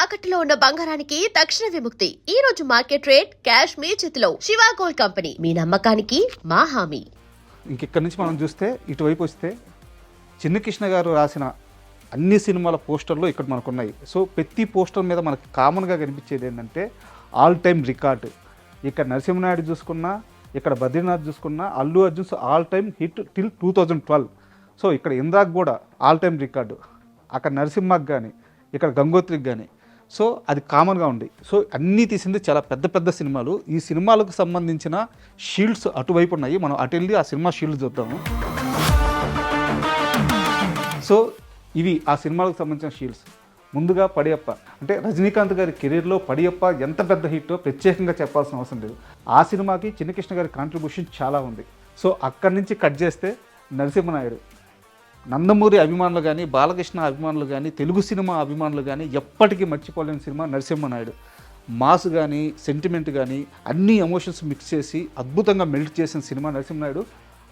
తాకట్టులో ఉన్న బంగారానికి తక్షణ విముక్తి. ఈ రోజు మార్కెట్ రేట్ క్యాష్ మీ చేతిలో. శివ గోల్డ్ కంపెనీ, మీ నమ్మకానికి మా హామీ. ఇంకెక్కడి నుంచి మనం చూస్తే ఇటువైపు వస్తే చిన్ని కృష్ణ గారు రాసిన అన్ని సినిమాల పోస్టర్లు ఇక్కడ మనకు ఉన్నాయి. సో ప్రతి పోస్టర్ మీద మనకి కామన్గా కనిపించేది ఏంటంటే ఆల్ టైమ్ రికార్డు. ఇక్కడ నరసింహనాయుడు చూసుకున్నా, ఇక్కడ బద్రీనాథ్ చూసుకున్నా, Allu Arjun's all time hit till 2012. So ఇక్కడ ఇంద్రాక్ కూడా ఆల్ టైమ్ రికార్డు. అక్కడ నరసింహకి కానీ, ఇక్కడ గంగోత్రికి కానీ. సో అది కామన్గా ఉంది. సో అన్నీ తీసింది చాలా పెద్ద పెద్ద సినిమాలు. ఈ సినిమాలకు సంబంధించిన షీల్డ్స్ అటువైపు ఉన్నాయి. మనం అటు వెళ్ళి ఆ సినిమా షీల్డ్ చూద్దాము. సో ఇవి ఆ సినిమాలకు సంబంధించిన షీల్డ్స్. ముందుగా పడియప్ప, అంటే రజనీకాంత్ గారి కెరీర్లో పడియప్ప ఎంత పెద్ద హిట్టో ప్రత్యేకంగా చెప్పాల్సిన అవసరం లేదు. ఆ సినిమాకి చిన్ని కృష్ణ గారి కాంట్రిబ్యూషన్ చాలా ఉంది. సో అక్కడి నుంచి కట్ చేస్తే నరసింహనాయుడు, నందమూరి అభిమానులు కానీ, బాలకృష్ణ అభిమానులు కానీ, తెలుగు సినిమా అభిమానులు కానీ ఎప్పటికీ మర్చిపోలేని సినిమా నరసింహనాయుడు. మాస్ కానీ, సెంటిమెంట్ కానీ అన్ని ఎమోషన్స్ మిక్స్ చేసి అద్భుతంగా మెల్ట్ చేసిన సినిమా నరసింహనాయుడు.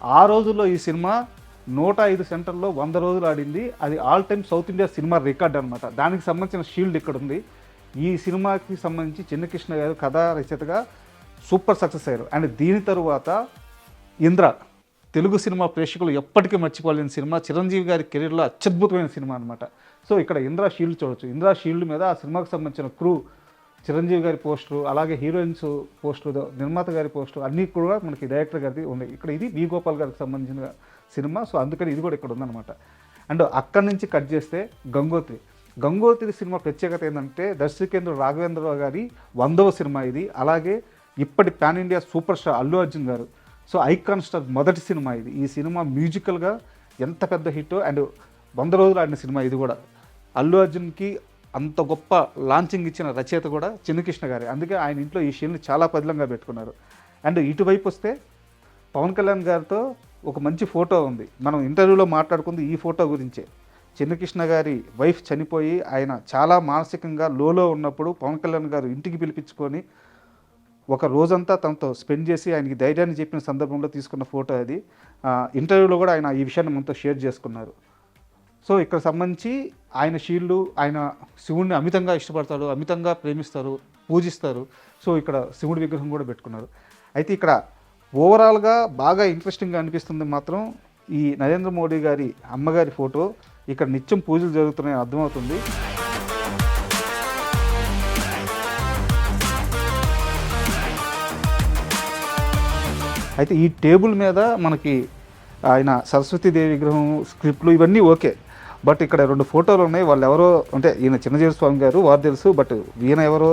ఆ రోజుల్లో ఈ సినిమా 105 సెంటర్లో 100 రోజులు ఆడింది. అది all time south India cinema record అనమాట. దానికి సంబంధించిన షీల్డ్ ఇక్కడ ఉంది. ఈ సినిమాకి సంబంధించి చిన్ని కృష్ణ గారు కథా రచయితగా సూపర్ సక్సెస్ అయ్యారు. అండ్ దీని తరువాత ఇంద్ర, తెలుగు సినిమా ప్రేక్షకులు ఎప్పటికీ మర్చిపోలేని సినిమా, చిరంజీవి గారి కెరీర్లో అత్యద్భుతమైన సినిమా అనమాట. సో ఇక్కడ ఇంద్ర షీల్డ్ చూడొచ్చు. ఇంద్ర షీల్డ్ మీద ఆ సినిమాకి సంబంధించిన క్రూ, చిరంజీవి గారి పోస్టరు, అలాగే హీరోయిన్స్ పోస్టరు, నిర్మాత గారి పోస్టరు అన్నీ కూడా మనకి డైరెక్టర్ గారిది ఉన్నాయి. ఇక్కడ ఇది వి గోపాల్ గారికి సంబంధించిన సినిమా. సో అందుకని ఇది కూడా ఇక్కడ ఉందన్నమాట. అండ్ అక్కడి నుంచి కట్ చేస్తే గంగోత్రి సినిమా ప్రత్యేకత ఏంటంటే దర్శకేంద్ర రాఘవేంద్రరావు గారి 100వ సినిమా ఇది. అలాగే ఇప్పటి pan India super star Allu Arjun గారు, సో ఐకాన్ స్టార్ మొదటి సినిమా ఇది. ఈ సినిమా మ్యూజికల్గా ఎంత పెద్ద హిట్టో, అండ్ 100 రోజులు ఆడిన సినిమా ఇది కూడా. అల్లు అర్జున్కి అంత గొప్ప లాంచింగ్ ఇచ్చిన రచయిత కూడా చిన్ని కృష్ణ గారే. అందుకే ఆయన ఇంట్లో ఈ షీల్ని చాలా పదిలంగా పెట్టుకున్నారు. అండ్ ఇటువైపు వస్తే పవన్ కళ్యాణ్ గారితో ఒక మంచి ఫోటో ఉంది. మనం ఇంటర్వ్యూలో మాట్లాడుకుంది ఈ ఫోటో గురించే. చిన్ని కృష్ణ గారి వైఫ్ చనిపోయి ఆయన చాలా మానసికంగా లోలో ఉన్నప్పుడు పవన్ కళ్యాణ్ గారు ఇంటికి పిలిపించుకొని ఒక రోజంతా తనతో స్పెండ్ చేసి ఆయనకి ధైర్యాన్ని చెప్పిన సందర్భంలో తీసుకున్న ఫోటో అది. ఇంటర్వ్యూలో కూడా ఆయన ఈ విషయాన్ని మనతో షేర్ చేసుకున్నారు. సో ఇక్కడ సంబంధించి ఆయన షీల్డ్, ఆయన శివుడిని అమితంగా ఇష్టపడతాడు, అమితంగా ప్రేమిస్తారు, పూజిస్తారు. సో ఇక్కడ శివుడి విగ్రహం కూడా పెట్టుకున్నారు. అయితే ఇక్కడ ఓవరాల్గా బాగా ఇంట్రెస్టింగ్గా అనిపిస్తుంది మాత్రం ఈ నరేంద్ర మోడీ గారి అమ్మగారి ఫోటో. ఇక్కడ నిత్యం పూజలు జరుగుతున్నాయని అర్థమవుతుంది. అయితే ఈ టేబుల్ మీద మనకి ఆయన సరస్వతీదేవి విగ్రహం, స్క్రిప్ట్లు ఇవన్నీ ఓకే. బట్ ఇక్కడ 2 ఫోటోలు ఉన్నాయి. వాళ్ళు ఎవరో, అంటే ఈయన చిన్నజీవి స్వామి గారు, వారు తెలుసు. బట్ ఈయన ఎవరో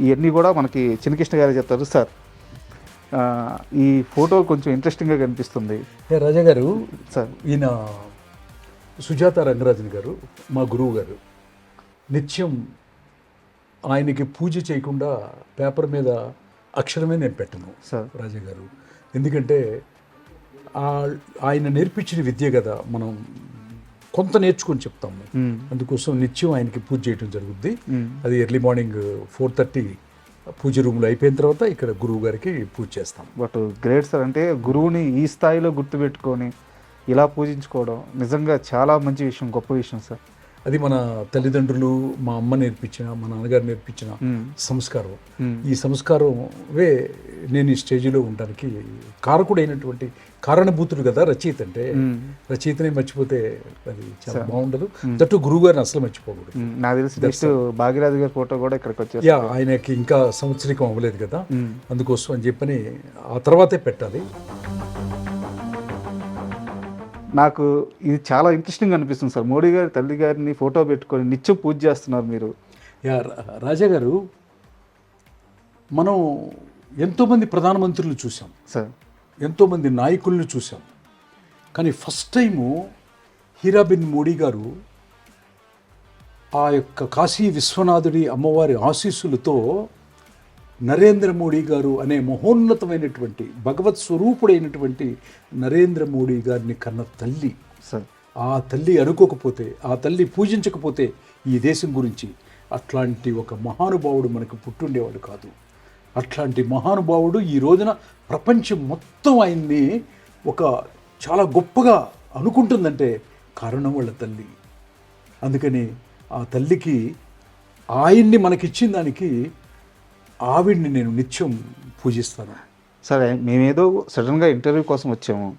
ఇవన్నీ కూడా మనకి చిన్ని కృష్ణ గారు చెప్తారు. సార్ ఈ ఫోటో కొంచెం ఇంట్రెస్టింగ్గా కనిపిస్తుంది. రాజా గారు, సార్ ఈయన సుజాత రంగరాజన్ గారు మా గురువు గారు. నిత్యం ఆయనకి పూజ చేయకుండా పేపర్ మీద అక్షరమే నేను పెట్టను సార్ రాజా గారు. ఎందుకంటే ఆయన నేర్పించిన విద్య కదా మనం కొంత నేర్చుకొని చెప్తాము. అందుకోసం నిత్యం ఆయనకి పూజ చేయడం జరుగుద్ది. అది ఎర్లీ మార్నింగ్ 4:30 పూజ రూమ్లో అయిపోయిన తర్వాత ఇక్కడ గురువు గారికి పూజ చేస్తాం. But great sir. అంటే గురువుని ఈ స్థాయిలో గుర్తుపెట్టుకొని ఇలా పూజించుకోవడం నిజంగా చాలా మంచి విషయం, గొప్ప విషయం సార్. అది మన తల్లిదండ్రులు, మా అమ్మ నేర్పించిన, మా నాన్నగారు నేర్పించిన సంస్కారం. ఈ సంస్కారమే నేను ఈ స్టేజ్లో ఉండడానికి కారకుడైనటువంటి కారణభూతుడు కదా రచయిత. అంటే రచయితనే మర్చిపోతే అది చాలా బాగుండదు. దట్టు గురువు గారిని అసలు మర్చిపోకూడదు. నాకు తెలిసి నెక్స్ట్ భాగ్యరాజు గారి ఫోటో కూడా ఇక్కడికి వచ్చేది. ఆయనకి ఇంకా సంవత్సరికం అవ్వలేదు కదా, అందుకోసం అని చెప్పని ఆ తర్వాతే పెట్టాలి. నాకు ఇది చాలా ఇంట్రెస్టింగ్ అనిపిస్తుంది సార్. మోడీ గారి తల్లి గారిని ఫోటో పెట్టుకొని నిత్యం పూజ చేస్తున్నారు మీరు. రాజా గారు, మనం ఎంతోమంది ప్రధానమంత్రులు చూసాం సార్, ఎంతోమంది నాయకులను చూసాం. కానీ ఫస్ట్ టైము హీరాబెన్ మోడీ గారు ఆ యొక్క కాశీ విశ్వనాథుడి అమ్మవారి ఆశీస్సులతో నరేంద్ర మోడీ గారు అనే మహోన్నతమైనటువంటి భగవత్ స్వరూపుడైనటువంటి నరేంద్ర మోడీ గారిని కన్న తల్లి. ఆ తల్లి అనుకోకపోతే, ఆ తల్లి పూజించకపోతే ఈ దేశం గురించి అట్లాంటి ఒక మహానుభావుడు మనకు పుట్టుండేవాడు కాదు. అట్లాంటి మహానుభావుడు ఈ రోజున ప్రపంచం మొత్తం ఆయన్ని ఒక చాలా గొప్పగా అనుకుంటుందంటే కారణం వాళ్ళ తల్లి. అందుకని ఆ తల్లికి ఆయన్ని మనకిచ్చిన దానికి ఆవిడ్ని నేను నిత్యం పూజిస్తాను. సరే మేమేదో సడన్గా ఇంటర్వ్యూ కోసం వచ్చాము,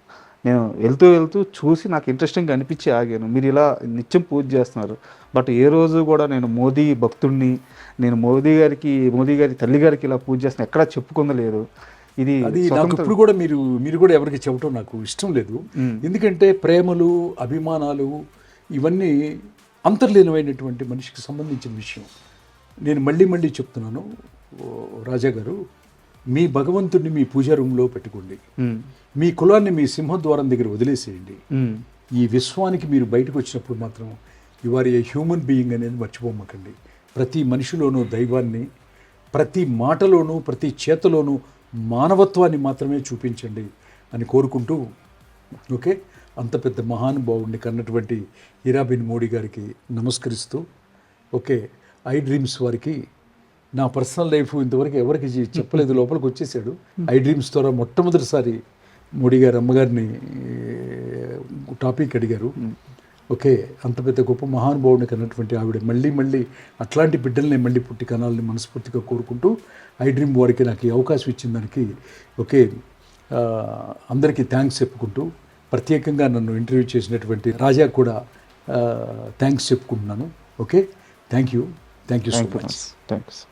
నేను వెళ్తూ వెళ్తూ చూసి నాకు ఇంట్రెస్టింగ్గా అనిపించి ఆగాను. మీరు ఇలా నిత్యం పూజ చేస్తున్నారు, బట్ ఏ రోజు కూడా నేను మోదీ భక్తుడిని, నేను మోదీ గారి తల్లి గారికి ఇలా పూజ చేస్తున్నా ఎక్కడా చెప్పుకుందలేదు. ఇది అది నాకు ఇప్పుడు కూడా మీరు కూడా ఎవరికి చెప్పడం నాకు ఇష్టం లేదు. ఎందుకంటే ప్రేమలు, అభిమానాలు ఇవన్నీ అంతర్లీనమైనటువంటి మనిషికి సంబంధించిన విషయం. నేను మళ్ళీ చెప్తున్నాను, రాజా గారు, మీ భగవంతుడిని మీ పూజా రూమ్లో పెట్టుకోండి, మీ కులాన్ని మీ సింహద్వారం దగ్గర వదిలేసేయండి. ఈ విశ్వానికి మీరు బయటకు వచ్చినప్పుడు మాత్రం you are a human being అనేది మర్చిపోమ్మకండి. ప్రతి మనిషిలోనూ దైవాన్ని, ప్రతి మాటలోనూ ప్రతి చేతలోనూ మానవత్వాన్ని మాత్రమే చూపించండి అని కోరుకుంటూ, ఓకే, అంత పెద్ద మహానుభావుడిని కన్నటువంటి హీరాబెన్ మోడీ గారికి నమస్కరిస్తూ, ఓకే, ఐ డ్రీమ్స్ వారికి నా పర్సనల్ లైఫ్ ఇంతవరకు ఎవరికి చెప్పలేదు, లోపలికి వచ్చేసాడు. ఐ డ్రీమ్స్ ద్వారా మొట్టమొదటిసారి మోడీ గారు అమ్మగారిని టాపిక్ అడిగారు. ఓకే, అంత పెద్ద గొప్ప మహానుభావుడిని కన్నటువంటి ఆవిడ మళ్ళీ అట్లాంటి బిడ్డల్ని మళ్ళీ పుట్టి కనాలని మనస్ఫూర్తిగా కోరుకుంటూ, ఐ డ్రీమ్ వారికి నాకు ఈ అవకాశం ఇచ్చిన దానికి ఓకే అందరికీ థ్యాంక్స్ చెప్పుకుంటూ, ప్రత్యేకంగా నన్ను ఇంటర్వ్యూ చేసినటువంటి రాజా కూడా థ్యాంక్స్ చెప్పుకుంటున్నాను. Okay, thank you so much. Thanks.